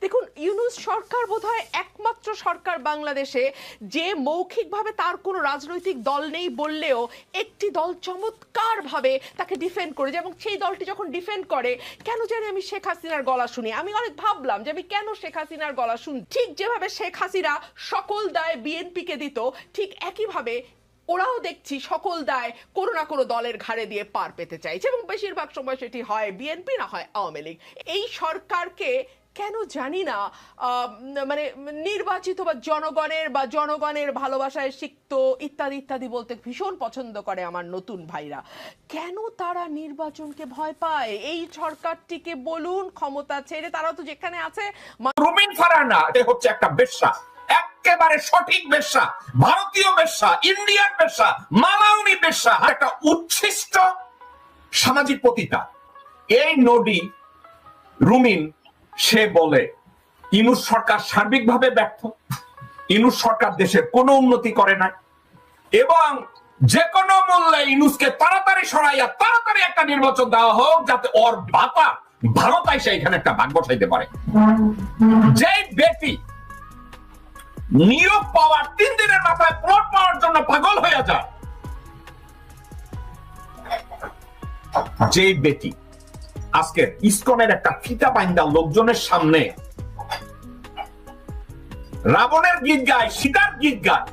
দেখুন, ইউনূস সরকার বোধহয় একমাত্র সরকার বাংলাদেশে যে মৌখিকভাবে তার কোনো রাজনৈতিক দল নেই বললেও একটি দল চমৎকারভাবে তাকে ডিফেন্ড করে, এবং সেই দলটি যখন ডিফেন্ড করে কেন জানি আমি শেখ হাসিনার গলা শুনি। আমি অনেক ভাবলাম যে আমি কেন শেখ হাসিনার গলা শুনি। ঠিক যেভাবে শেখ হাসিনা সকল দায় বিএনপিকে দিত, ঠিক একইভাবে ওরাও দেখছি সকল দায় কোনো না কোনো দলের ঘাড়ে দিয়ে পার পেতে চাইছে, এবং বেশিরভাগ সময় সেটি হয় বিএনপি না হয় আওয়ামী লীগ। এই সরকারকে কেন জানি না মানে নির্বাচিত বা জনগণের ভালোবাসায় সিক্ত ইত্যাদি ইত্যাদি বলতে ভীষণ পছন্দ করে আমার নতুন ভাইরা। কেন তারা নির্বাচনকে ভয় পায়? এই সরকারটিকে বলুন ক্ষমতা ছেড়ে তারা তো যেখানে আছে। রুমিন ফারহানা হচ্ছে একটা বেশ্যা, একেবারে সঠিক বেশ্যা, ভারতীয় বেশ্যা, ইন্ডিয়ান বেশ্যা, মালাউনি বেশ্যা, একটা উচ্ছিষ্ট সামাজিক পতিতা। এই নডি রুমিন সে বলে ইউনূস সরকার সার্বিকভাবে ব্যর্থ, ইউনূস সরকার দেশের কোনো উন্নতি করে না, এবং যে কোনো মূল্যে ইউনূসকে তাড়াতাড়ি সরাইয়া তাড়াতাড়ি একটা নির্বাচন দেওয়া হোক, যাতে ওর বাতা ভারত আইসা এখানে একটা ভাগ বসাইতে পারে। যে ব্যক্তি নিয়োগ পাওয়ার 3 দিনের মাথায় প্লট পাওয়ার জন্য পাগল হয়ে যায়, যে ব্যক্তি আজকে ইসকনের একটা ফিতা বাইন্দা লোকজনের সামনে রাবণের গীত গায়, সীতার গীত গায়,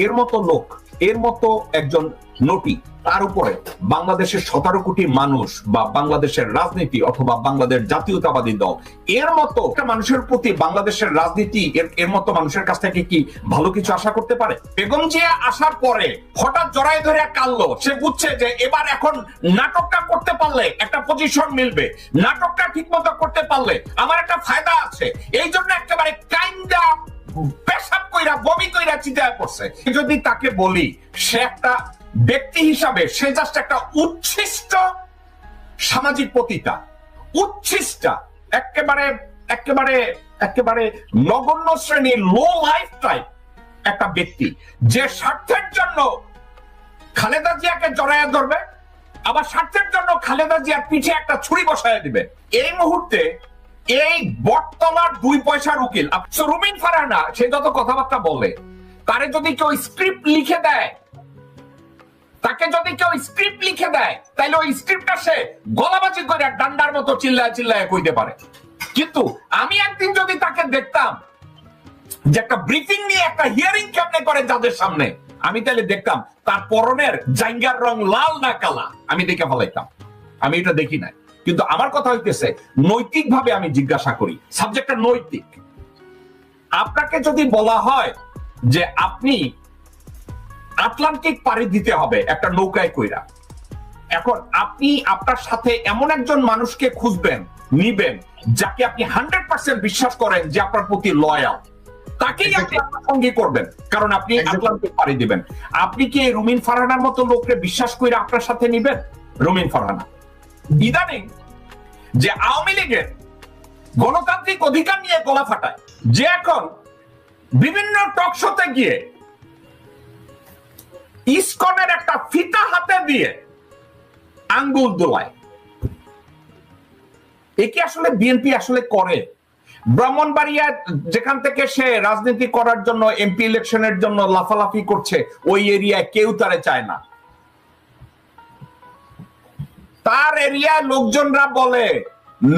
এর মতো লোক, এর মতো একজন নটি, তার উপরে বাংলাদেশের 17 কোটি মানুষ বা বাংলাদেশের রাজনীতি অথবা বাংলাদেশ জাতীয়তাবাদী দল, এর মতো একটা মানুষের প্রতি বাংলাদেশের রাজনীতি এর মতো মানুষের কাছ থেকে কি ভালো কিছু আশা করতে পারে? বেগম জিয়া আসার পরে হঠাৎ জড়ায় ধরে কাঁদলো, সে বুঝছে যে এবার এখন নাটকটা করতে পারলে একটা পজিশন মিলবে, নাটকটা ঠিক মতো করতে পারলে আমার একটা ফায়দা আছে, এই জন্য একেবারে কাইন্ডা পেশাব কইরা বমি কইরা চিন্তায় পড়ছে। যদি তাকে বলি সে একটা ব্যক্তি হিসাবে সে জাস্ট একটা উচ্ছিষ্ট সামাজিক পতিতা, উচ্ছিষ্টা, একেবারে একেবারে একেবারে নগণ্য শ্রেণীর লো লাইফ টাইপ একটা ব্যক্তি, যে স্বার্থের জন্য খালেদা জিয়াকে জড়াইয়া ধরবে, আবার স্বার্থের জন্য খালেদা জিয়ার পিঠে একটা ছুরি বসায় দিবে। এই মুহূর্তে এই বটতলার 2 পয়সার উকিল রুমিন ফারহানা, সে যত কথাবার্তা বলে, তারে যদি কেউ স্ক্রিপ্ট লিখে দেয়, তাকে যদি কেউ স্ক্রিপ্ট লিখে দেয়, তাহলে ওই স্ক্রিপ্টটা সে গলাবাজি করে ডান্ডার মতো চিল্লায় চিল্লায় কইতে পারে। কিন্তু আমি একদিন যদি তাকে দেখতাম যে একটা ব্রিফিং নিয়ে একটা হিয়ারিং কেমনে করে যাদের সামনে, আমি তাহলে দেখতাম তার পরনের জাইঙ্গার রং লাল না কালা, আমি দেখে ফলাইতাম। আমি এটা দেখি নাই, কিন্তু আমার কথা হইতেছে নৈতিকভাবে আমি জিজ্ঞাসা করি, সাবজেক্টটা নৈতিক। আপনাকে যদি বলা হয় যে আপনি আটলান্টিক পাড়ি দিতে হবে একটা নৌকায় কইরা, এখন আপনি আপনার সাথে এমন একজন মানুষকে খুঁজবেন, নিবেন, যাকে আপনি 100% বিশ্বাস করেন যে আপনার প্রতি লয়াল, তাকেই আপনি আপনার সঙ্গী করবেন, কারণ আপনি আটলান্টিক পাড়ি দিবেন। আপনি কি রুমিন ফারহানার মতো লোককে বিশ্বাস করে আপনার সাথে নিবেন? রুমিন ফারহানা ইদানিং যে আওয়ামী লীগের গণতান্ত্রিক অধিকার নিয়ে গলা ফাটায়, যে এখন বিভিন্ন টক শোতে গিয়ে ইসকনের একটা ফিতা হাতে দিয়ে আঙ্গুল দোলায়, এ কি আসলে বিএনপি আসলে করে? ব্রাহ্মণবাড়িয়া যেখান থেকে সে রাজনীতি করার জন্য এমপি ইলেকশনের জন্য লাফালাফি করছে, ওই এরিয়ায় কেউ তারে চায় না। তার এরিয়ায় লোকজনরা বলে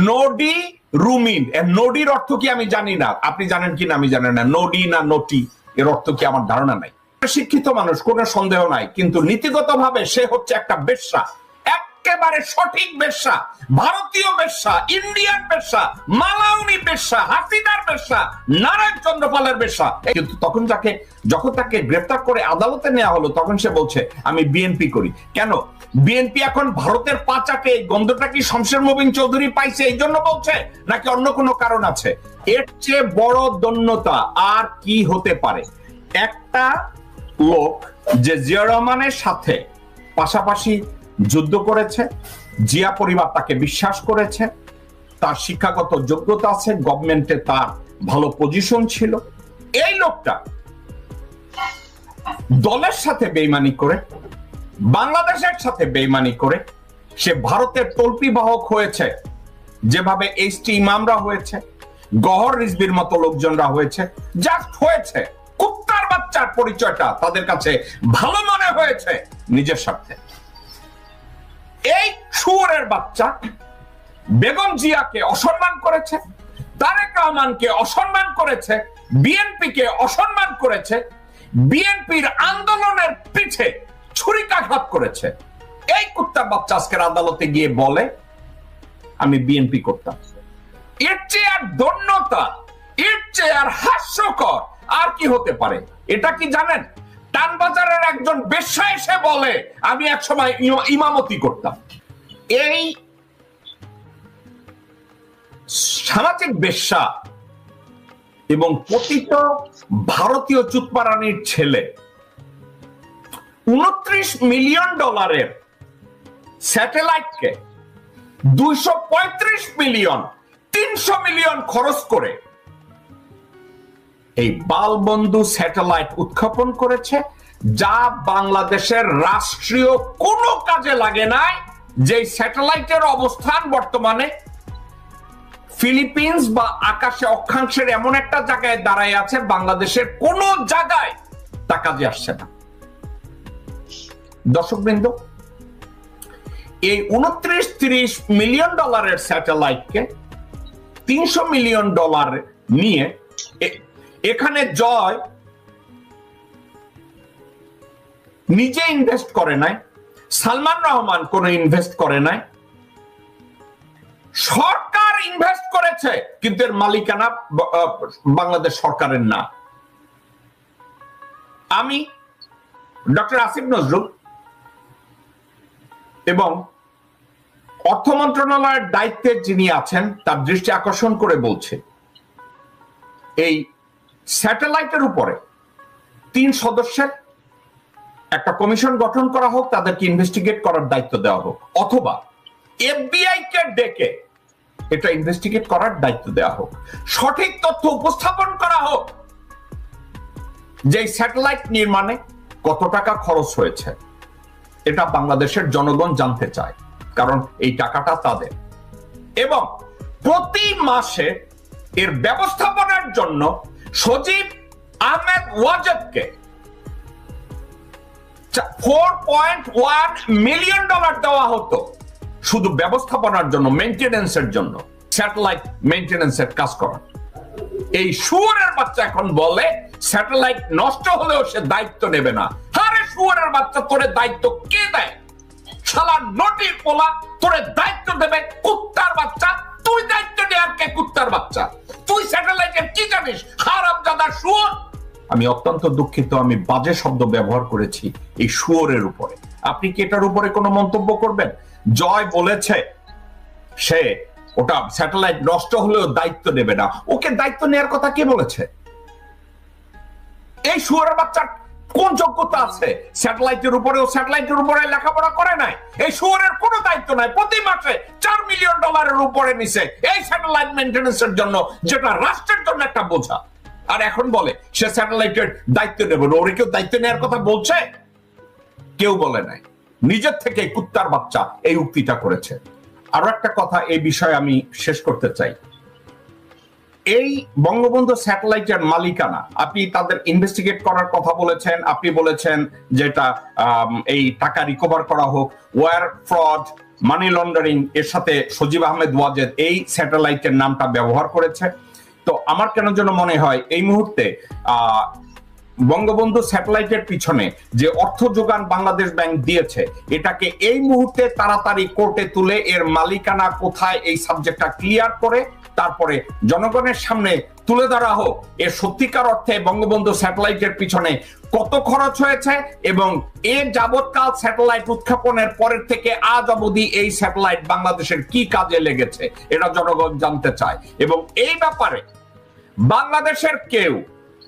নডি রুমিন। নডির অর্থ কি আমি জানি না, আপনি জানেন কিনা আমি জানি না, নডি না নটি এর অর্থ কি আমার ধারণা নাই। শিক্ষিত মানুষ, কোনো সন্দেহ নাই, কিন্তু নীতিগতভাবে সে হচ্ছে একটা বেশ্যা, একেবারে সঠিক বেশ্যা, ভারতীয় বেশ্যা, ইন্ডিয়ান বেশ্যা, মালাউনি বেশ্যা, হাসিনার বেশ্যা, নারায়ণ চন্দ্রপালের বেশ্যা। কিন্তু যখন তাকে গ্রেফতার করে আদালতে নেওয়া হলো, তখন সে বলছে আমি বিএনপি করি। কেন বিএনপি এখন ভারতের পাচাকে গন্ধটা কি শমশের মোবিন চৌধুরী পাইছে এই জন্য বলছে, নাকি অন্য কোনো কারণ আছে? এর চেয়ে বড় দন্যতা আর কি হতে পারে? একটা লোক যে জিয়া রহমানের সাথে পাশাপাশি যুদ্ধ করেছে, জিয়া পরিবার তাকে বিশ্বাস করেছে, তার শিক্ষাগত যোগ্যতা আছে, গভর্নমেন্টে তার ভালো পজিশন ছিল, এই লোকটা দলের সাথে বেইমানি করে, বাংলাদেশের সাথে বেইমানি করে সে ভারতের তল্পি বাহক হয়েছে, যেভাবে এইচটি ইমামরা হয়েছে, গহর রিজভির মতো লোকজনরা হয়েছে, জাস্ট হয়েছে, কুত্তার বাচ্চার পরিচয়টা তাদের কাছে ভালো মনে হয়েছে নিজের স্বার্থে। এই শুয়োরের বাচ্চা বেগম জিয়াকে অসম্মান করেছে, তারেক রহমানকে অসম্মান করেছে, বিএনপিকে অসম্মান করেছে, বিএনপির আন্দোলনের পিছে ছুরিকাঘাত করেছে। এই কুত্তার বাচ্চা আজকের আদালতে গিয়ে বলে আমি বিএনপি করতাম। এর চেয়ে আর দন্যতা, এর চেয়ে আর হাস্যকর আর কি হতে পারে? এটা কি জানেন? টানবাজারের একজন বেশ্যা এসে বলে আমি একসময় ইমামতি করতাম। এই সামাজিক বেশ্যা এবং পতিত ভারতীয় চুতপারানির ছেলে $29 মিলিয়ন স্যাটেলাইটকে 235 মিলিয়ন 300 মিলিয়ন খরচ করে এই বালবন্ধু স্যাটেলাইট উৎক্ষেপণ করেছে, যা বাংলাদেশের রাষ্ট্রীয় কোনো কাজে লাগে নাই। যে স্যাটেলাইটের অবস্থান বর্তমানে ফিলিপিন্স বা আকাশে অক্ষাংশের এমন একটা জায়গায় দাঁড়ায় আছে, বাংলাদেশের কোন জায়গায় তা কাজে আসছে না। দর্শকবৃন্দ, এই $29-30 মিলিয়ন স্যাটেলাইটকে $300 মিলিয়ন নিয়ে এখানে জয় নিজে ইনভেস্ট করে নাই, সালমান রহমান কোন ইনভেস্ট করে নাই, সরকার ইনভেস্ট করেছে, কিন্তু এর মালিকানা বাংলাদেশ সরকারের না। আমি ডক্টর আসিফ নজরুল এবং অর্থ মন্ত্রণালয়ের দায়িত্বে যিনি আছেন তার দৃষ্টি আকর্ষণ করে বলছে, এই স্যাটেলাইটের উপরে 3 সদস্যের একটা কমিশন গঠন করা হোক, তাদেরকে ইনভেস্টিগেট করার দায়িত্ব দেওয়া হোক, অথবা এফবিআই কে ডেকে এটা ইনভেস্টিগেট করার দায়িত্ব দেওয়া হোক, সঠিক তথ্য উপস্থাপন করা হোক যে স্যাটেলাইট নির্মাণে কত টাকা খরচ হয়েছে। এটা বাংলাদেশের জনগণ জানতে চায়, কারণ এই টাকাটা তাদের। এবং প্রতি মাসে এর ব্যবস্থাপনার জন্য সজীব আহমেদ ওয়াজেদকে $4.1 মিলিয়ন দেওয়া হতো শুধু ব্যবস্থাপনার জন্য, মেইনটেনেন্সের জন্য, স্যাটেলাইট মেইনটেনেন্সের কাজ করা। এই শুয়োরের বাচ্চা এখন বলে স্যাটেলাইট নষ্ট হলেও সে দায়িত্ব নেবে না। আরে শুয়োরের বাচ্চা, তোরে দায়িত্ব কে দেয়? শালা নটির পোলা, তোরে দায়িত্ব দেবে কুত্তার বাচ্চা? তুই দায়িত্ব নেয়ার কে? কুত্তার বাচ্চা, তুই স্যাটেলাইটের কি জানিস? হারামজাদা শুয়োর। আমি অত্যন্ত দুঃখিত, আমি বাজে শব্দ ব্যবহার করেছি এই শুয়োরের উপরে। আপনি কি এটার উপরে কোনো মন্তব্য করবেন? জয় বলেছে সে ওটা স্যাটেলাইট নষ্ট হলেও দায়িত্ব নেবে না। ওকে দায়িত্ব নেওয়ার কথা কে বলেছে? এই শুয়োরের বাচ্চার কোন যোগ্যতা আছে স্যাটেলাইটের উপরে? ও স্যাটেলাইটের উপরে লেখাপড়া করে নাই। এই শুয়োরের কোনো দায়িত্ব নাই। প্রতি মাসে $4 মিলিয়ন উপরে নিছে এই স্যাটেলাইট মেইনটেনেন্সের জন্য, যেটা রাষ্ট্রের জন্য একটা বোঝা। আর এখন বলে সে স্যাটেলাইটের দায়িত্ব নেবে না। ওরে কেউ দায়িত্ব নেওয়ার কথা বলছে? কেউ বলে নাই। নিজের থেকে কুত্তার বাচ্চা এই উক্তিটা করেছে। আরো একটা কথা এই বিষয়ে আমি শেষ করতে চাই। এই বঙ্গবন্ধু স্যাটেলাইটের মালিকানা, আপনি তাদের ইনভেস্টিগেট করার কথা বলেছেন, আপনি বলেছেন যেটা এই টাকা রিকভার করা হোক, ওয়ার ফ্রড, মানি লন্ডারিং এর সাথে সজীব আহমেদ ওয়াজেদ এই স্যাটেলাইটের নামটা ব্যবহার করেছে। তো আমার কেন যেন মনে হয় এই মুহূর্তে বঙ্গবন্ধু স্যাটেলাইটের পিছনে যে অর্থ যোগান বাংলাদেশ ব্যাংক দিয়েছে, এটাকে এই মুহূর্তে তাড়াতাড়ি কোর্টে তুলে এর মালিকানা কোথায় এই সাবজেক্টটা ক্লিয়ার করে তারপরে জনগণের সামনে তুলে ধরা হোক এর সত্যিকার অর্থে বঙ্গবন্ধু স্যাটেলাইটের পিছনে কত খরচ হয়েছে এবং এর যাবৎকাল স্যাটেলাইট উৎক্ষেপণের পরের থেকে আজ অবধি এই স্যাটেলাইট বাংলাদেশের কি কাজে লেগেছে এটা জনগণ জানতে চায়। এবং এই ব্যাপারে বাংলাদেশের কেউ,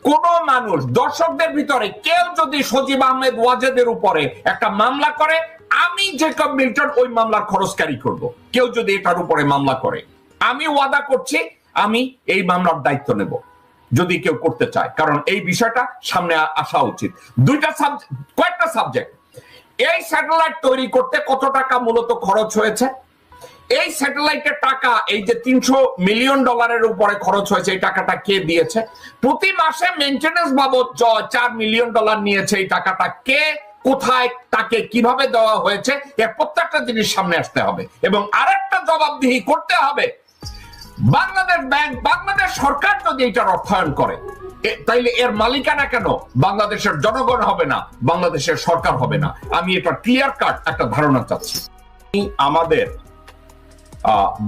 কোন মানুষ, দর্শকদের ভিতরে কেউ যদি সজীব আহমেদ ওয়াজেদের উপরে একটা মামলা করে, আমি জেকব মিল্টন ওই মামলার খরচকারী করব। কেউ যদি এটার উপরে মামলা করে, আমি ওয়াদা করছি আমি এই মামলার দায়িত্ব নেব যদি কেউ করতে চায়, কারণ এই বিষয়টা সামনে আসা উচিত। কয়েকটা সাবজেক্ট, এই স্যাটেলাইট তৈরি করতে কত টাকা মূলত খরচ হয়েছে, এই স্যাটেলাইটের টাকা, এই যে $300 মিলিয়ন উপরে খরচ হয়েছে, এই টাকাটা কে দিয়েছে? প্রতি মাসে মেইনটেনেন্স বাবদ $4 মিলিয়ন নিয়েছে, এই টাকাটা কে, কোথায়, তাকে কিভাবে দেওয়া হয়েছে, এর প্রত্যেকটা জিনিস সামনে আসতে হবে। এবং আরেকটা জবাবদিহি করতে হবে, বাংলাদেশ ব্যাংক, বাংলাদেশ সরকার যদি এটার অর্থায়ন করে, তাইলে এর মালিকানা কেন বাংলাদেশের জনগণ হবে না, বাংলাদেশের সরকার হবে না? আমি এটা ক্লিয়ার কাট একটা ধারণা চাচ্ছি। আমাদের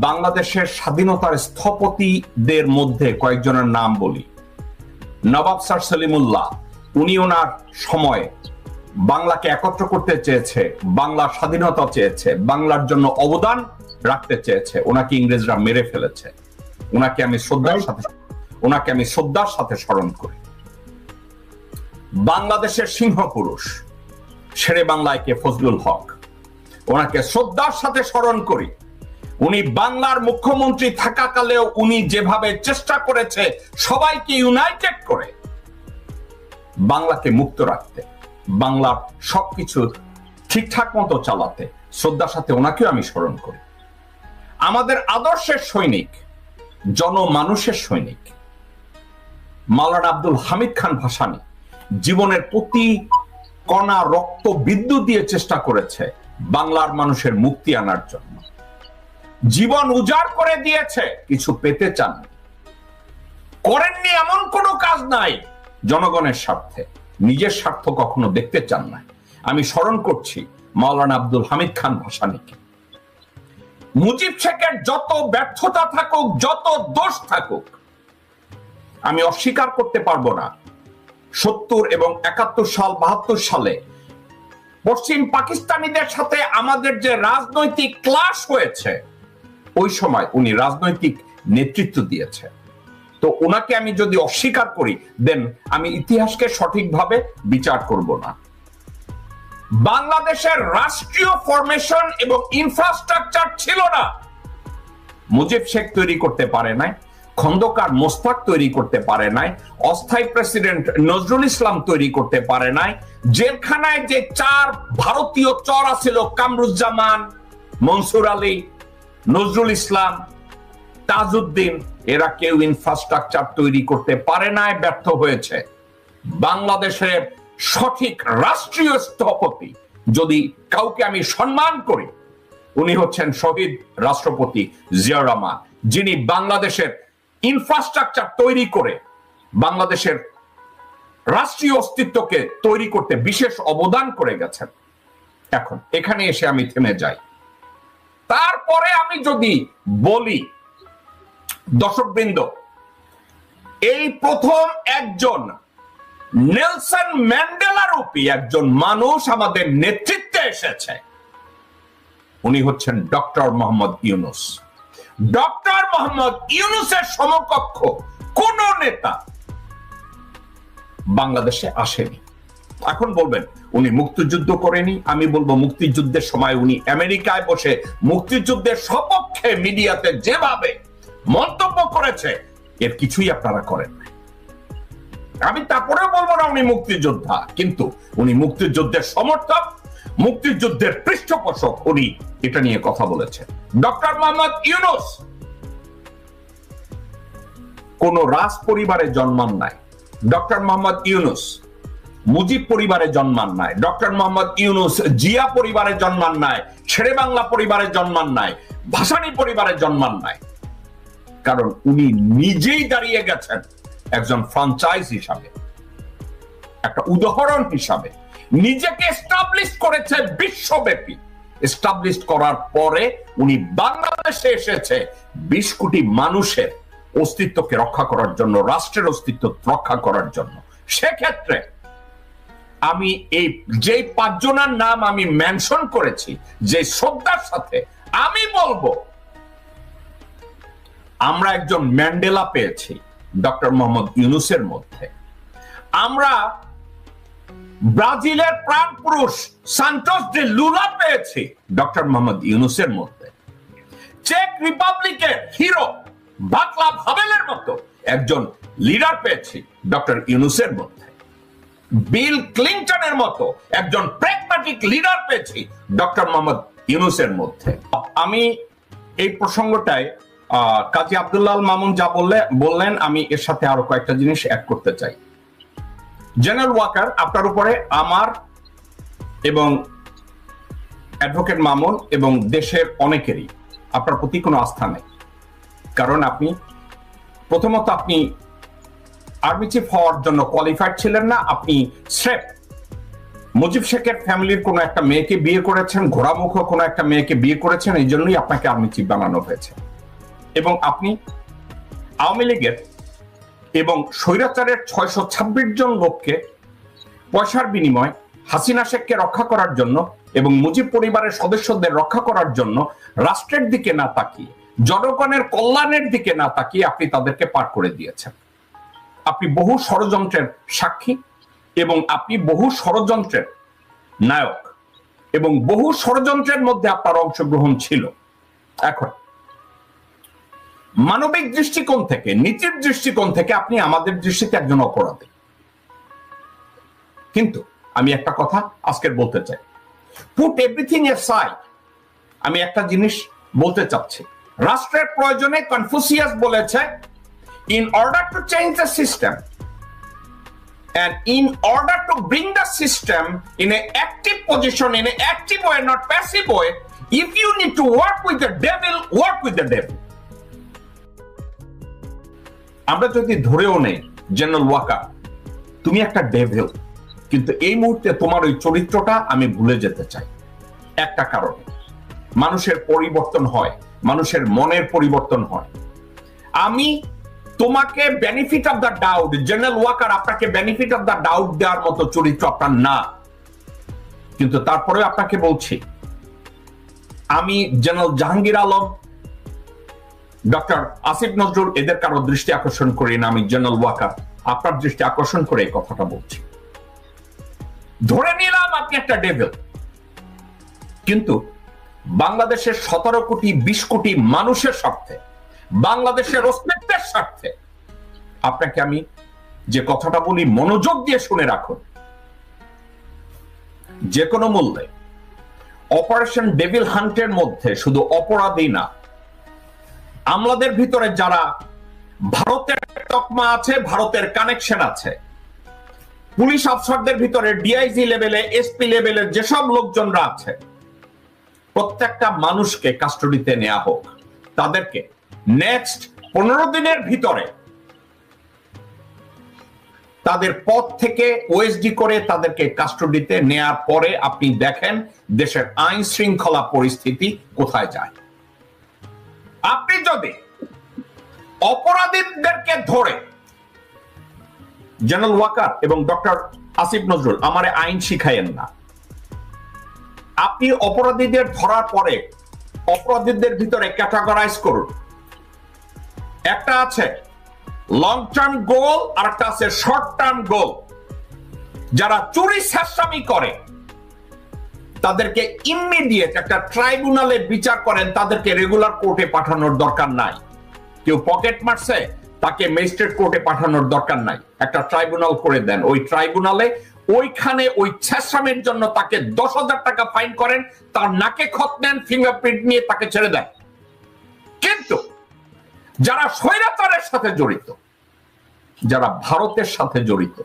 বাংলাদেশের স্বাধীনতার স্থপতিদের মধ্যে কয়েকজনের নাম বলি। নবাব স্যার সলিমুল্লাহ, উনি ওনার সময়ে বাংলাকে একত্র করতে চেয়েছে, বাংলার স্বাধীনতা চেয়েছে, বাংলার জন্য অবদান রাখতে চেয়েছে, ওনাকে ইংরেজরা মেরে ফেলেছে। ওনাকে আমি শ্রদ্ধার সাথে স্মরণ করি। বাংলাদেশের সিংহ পুরুষ শেরে বাংলায় কে ফজলুল হক, ওনাকে শ্রদ্ধার সাথে স্মরণ করি। উনি বাংলার মুখ্যমন্ত্রী থাকাকালেও উনি যেভাবে চেষ্টা করেছে সবাইকে ইউনাইটেড করে বাংলাকে মুক্ত রাখতে, বাংলার সবকিছু ঠিকঠাক মতো চালাতে, শ্রদ্ধার সাথে ওনাকেও আমি স্মরণ করি। আমাদের আদর্শের সৈনিক, জনমানুষের সৈনিক মাওলানা আব্দুল হামিদ খান ভাসানী জীবনের প্রতি কণা রক্ত বিদ্যুৎ দিয়ে চেষ্টা করেছে বাংলার মানুষের মুক্তি আনার জন্য। জীবন উজাড় করে দিয়েছে, কিছু পেতে চাননি, করেননি এমন কোনো কাজ নাই জনগণের স্বার্থে, নিজের স্বার্থ কখনো দেখতে চান না। আমি স্মরণ করছি মাওলানা আব্দুল হামিদ খান ভাসানীকে। মুজিব শেখের যত ব্যর্থতা থাকুক, যত দোষ থাকুক, আমি অস্বীকার করতে পারবো না 70 এবং 71 সাল 72 সালে পশ্চিম পাকিস্তানিদের সাথে আমাদের যে রাজনৈতিক ক্লাশ হয়েছে, ওই সময় উনি রাজনৈতিক নেতৃত্ব দিয়েছে। তো ওনাকে আমি যদি অস্বীকার করি, দেন আমি ইতিহাসকে সঠিকভাবে বিচার করব না। বাংলাদেশের রাষ্ট্রীয় ফরমেশন এবং ইনফ্রাস্ট্রাকচার ছিল না। মুজিব শেখ তৈরি করতে পারে নাই, খন্দকার মোস্তাক তৈরি করতে পারে নাই, অস্থায়ী প্রেসিডেন্ট নজরুল ইসলাম তৈরি করতে পারে নাই। জেলখানায় যে 4 ভারতীয় চর ছিল, কামরুজ্জামান, মনসুর আলী, নজরুল ইসলাম, তাজউদ্দিন, এরা কেউ ইনফ্রাস্ট্রাকচার তৈরি করতে পারে নাই, ব্যর্থ হয়েছে। বাংলাদেশের সঠিক রাষ্ট্রীয় স্থপতি যদি কাউকে আমি সম্মান করি, উনি হচ্ছেন শহীদ রাষ্ট্রপতি জিয়াউর রহমান, যিনি বাংলাদেশের ইনফ্রাস্ট্রাকচার তৈরি করে বাংলাদেশের রাষ্ট্রীয় অস্তিত্বকে তৈরি করতে বিশেষ অবদান করে গেছেন। এখন এখানে এসে আমি থেমে যাই। তারপরে আমি যদি বলি, দর্শকবৃন্দ, এই প্রথম একজন নেলসন ম্যান্ডেলা রূপী একজন মানুষ আমাদের নেতৃত্বে এসেছে, উনি হচ্ছেন ডক্টর মোহাম্মদ ইউনূস। ডক্টর মোহাম্মদ ইউনূসের সমকক্ষ কোন নেতা বাংলাদেশে আসেনি। এখন বলবেন উনি মুক্তিযুদ্ধ করেনি, আমি বলবো মুক্তিযুদ্ধের সময় উনি আমেরিকায় বসে মুক্তিযুদ্ধের সপক্ষে মিডিয়াতে যেভাবে মন্তব্য করেছে, এর কিছুই আপনারা করেন না। আমি তারপরেও বলবো না উনি মুক্তিযোদ্ধা, কিন্তু উনি মুক্তিযুদ্ধের সমর্থক, মুক্তিযুদ্ধের পৃষ্ঠপোষক, উনি এটা নিয়ে কথা বলেছেন। ডক্টর মোহাম্মদ ইউনূস কোন রাজ পরিবারে জন্মান নাই। ডক্টর মোহাম্মদ ইউনূস মুজিব পরিবারে জন্মান নাই। ডক্টর মোহাম্মদ ইউনূস জিয়া পরিবারে জন্মান নাই, শেরে বাংলা পরিবারে জন্মান নাই, ভাসানী পরিবারে জন্মান নাই। কারণ উনি নিজেই দাঁড়িয়ে গেছেন একজন ফ্র্যাঞ্চাইজ হিসাবে, একটা উদাহরণ হিসাবে, নিজেকে এস্টাবলিশ করেছে বিশ্বব্যাপী। এস্টাবলিশ করার পরে উনি বাংলাদেশে এসেছে 20 কোটি মানুষের অস্তিত্বকে রক্ষা করার জন্য, রাষ্ট্রের অস্তিত্ব রক্ষা করার জন্য। সেক্ষেত্রে আমি এই যে 5 জনের নাম আমি মেনশন করেছি, যে শ্রদ্ধার সাথে আমি বলবো, আমরা একজন ম্যান্ডেলা পেয়েছি ডক্টর মোহাম্মদ ইউনূসের মধ্যে। আমরা ব্রাজিলের প্রাণ পুরুষ সান্টোস ডে লুলা পেয়েছি ডক্টর মোহাম্মদ ইউনূসের মধ্যে। চেক রিপাবলিকের হিরো ভাকলাভ হাভেলের মতো একজন লিডার পেয়েছি ডক্টর ইউনূসের মধ্যে। বিল ক্লিনটনের মতো একজন প্র্যাগম্যাটিক লিডার পেয়েছি ডক্টর মোহাম্মদ ইউনূসের মধ্যে। আমি এই প্রসঙ্গটায় কাজী আব্দুল্লাহ আল মামুন যা বললেন আমি এর সাথে আরো কয়েকটা জিনিস অ্যাড করতে চাই। জেনারেল ওয়াকার, আপনার উপরে আমার এবং অ্যাডভোকেট মামুন এবং দেশের অনেকেরই আপনার প্রতি কোনো আস্থা নেই। কারণ আপনি প্রথমত আপনি আর্মি চিফ হওয়ার জন্য কোয়ালিফাইড ছিলেন না। আপনি স্রেফ মুজিব শেখের ফ্যামিলির কোনো একটা মেয়েকে বিয়ে করেছেন, ঘোড়ামুখ কোনো একটা মেয়েকে বিয়ে করেছেন, এই জন্যই আপনাকে আর্মি চিফ বানানো হয়েছে। এবং আপনি আওয়ামী লীগের এবং স্বৈরাচারের 626 জন লোককে পয়সার বিনিময় হাসিনা শেখকে রক্ষা করার জন্য এবং মুজিব পরিবারের সদস্যদের রক্ষা করার জন্য রাষ্ট্রের দিকে না তাকিয়ে, জনগণের কল্যাণের দিকে না তাকিয়ে আপনি তাদেরকে পার করে দিয়েছেন। আপনি বহু ষড়যন্ত্রের সাক্ষী এবং আপনি বহু ষড়যন্ত্রের নায়ক এবং বহু ষড়যন্ত্রের মধ্যে আপনার অংশগ্রহণ ছিল। এখন মানবিক দৃষ্টিকোণ থেকে, নীতির দৃষ্টিকোণ থেকে আপনি আমাদের দৃষ্টিতে একজন অপরাধী। কিন্তু আমি একটা কথা আজকের বলতে চাই, পুট এভরিথিং এসাইড, আমি একটা জিনিস বলতে চাচ্ছি। রাষ্ট্রের প্রয়োজনে কনফুসিয়াস বলেছে, in order to change the system and in order to bring the system in an active position, in an active way, not passive way, if you need to work with the devil, work with the devil. আমরা যদি ধরেও নেই general Waker তুমি একটা devil, কিন্তু এই মুহূর্তে তোমার ওই চরিত্রটা আমি ভুলে যেতে চাই একটা কারণে। মানুষের পরিবর্তন হয়, মানুষের মনের পরিবর্তন হয়। আমি তোমাকে benefit of the doubt, general Walker আপনাকে বেনিফিট অফ দ্য ডাউট দেওয়ার মতো চরিত্র আপনার না, কিন্তু তারপরে আপনাকে বলছি, আমি জেনারেল জাহাঙ্গীর আলম, ডক্টর আসিফ নজরুল এদের কারো দৃষ্টি আকর্ষণ করি না, আমি জেনারেল ওয়াকার আপনার দৃষ্টি আকর্ষণ করে এই কথাটা বলছি। ধরে নিলাম আপনি একটা ডেভিল, কিন্তু বাংলাদেশের 17 কোটি 20 কোটি মানুষের স্বার্থে, বাংলাদেশের অস্তিত্বের স্বার্থে আপনাকে আমি যে কথাটা বলি মনোযোগ দিয়ে শুনে রাখুন। যে কোনো মূল্যে অপারেশন ডেভিল হান্টের মধ্যে শুধু অপরাধী না, আমলাদের ভিতরে যারা ভারতের তকমা আছে, ভারতের কানেকশন আছে, পুলিশ অফিসারদের ভিতরে ডিআইজি লেভেলে, এসপি লেভেলের যেসব লোকজনরা আছে, প্রত্যেকটা মানুষকে কাস্টডিতে নেওয়া হোক। তাদেরকে নেক্সট 15 দিনের ভিতরে তাদের পদ থেকে ওএসডি করে তাদেরকে কাস্টডিতে নেয়ার পরে আপনি দেখেন দেশের আইন শৃঙ্খলা পরিস্থিতি কোথায় যায়। আপনি যদি অপরাধীদেরকে ধরে, জেনারেল ওয়াকার এবং ডক্টর আসিফ নজরুল আমারে আইন শিখায়েন না, আপনি অপরাধীদের ধরার পরে অপরাধীদের ভিতরে ক্যাটাগরাইজ করুন। একটা আছে লং টার্ম গোল আর একটা আছে শর্ট টার্ম গোল। যারা চুরি ছেঁচড়ামি করে তাদেরকে ইমিডিয়েট একটা ট্রাইব্যুনালে বিচার করেন, তাদেরকে রেগুলার কোর্টে পাঠানোর দরকার নাই। কেউ পকেট মারছে তাকে ম্যাজিস্ট্রেট কোর্টে পাঠানোর দরকার নাই, একটা ট্রাইব্যুনাল করে দেন। ওই ট্রাইব্যুনালে ওইখানে ওই ছেঁচড়ামির জন্য তাকে 10,000 টাকা ফাইন করেন, তার নাকে খত নেন, ফিঙ্গারপ্রিন্ট নিয়ে তাকে ছেড়ে দেন। কিন্তু যারা স্বৈরাচারের সাথে জড়িত, যারা ভারতের সাথে জড়িত,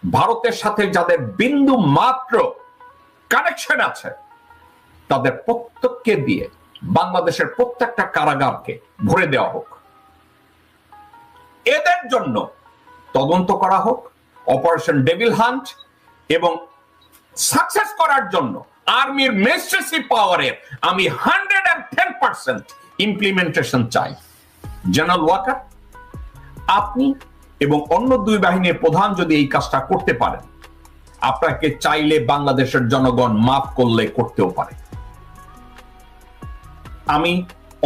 ভারতের সাথে যাদের বিন্দু মাত্র কানেকশন আছে, তাদের প্রত্যেককে দিয়ে বাংলাদেশের প্রত্যেকটা কারাগারকে ভরে দেওয়া হোক। এদের জন্য তদন্ত করা হোক অপারেশন ডেভিল হান্ট, এবং সাকসেস করার জন্য আর্মির ম্যাজিস্ট্রেসি পাওয়ারের আমি 110% ইমপ্লিমেন্টেশন চাই। জেনারেল ওয়াকার, আপনি এবং অন্য দুই বাহিনীর প্রধান যদি এই কাজটা করতে পারেন, আপনাকে চাইলে বাংলাদেশের জনগণ মাফ করলে করতেও পারে। আমি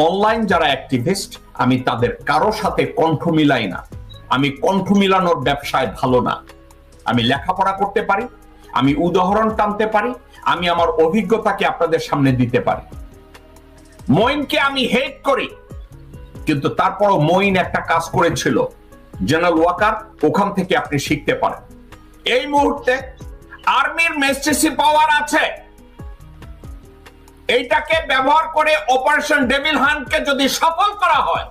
অনলাইন যারা অ্যাক্টিভিস্ট, আমি তাদের কারো সাথে কণ্ঠ মিলাই না। আমি কণ্ঠ মিলানোর ব্যবসায় ভালো না। আমি লেখাপড়া করতে পারি, আমি উদাহরণ টানতে পারি, আমি আমার অভিজ্ঞতাকে আপনাদের সামনে দিতে পারি। মঈনকে আমি হেট করি, কিন্তু তারপরও মঈন একটা কাজ করেছিল, জেনারেল ওয়াকার, ওখান থেকে আপনি শিখতে পারেন। এই মুহূর্তে আর্মির ম্যাজিস্ট্রেসি পাওয়ার আছে, এইটাকে ব্যবহার করে অপারেশন ডেভিল হান্টকে যদি সফল করা হয়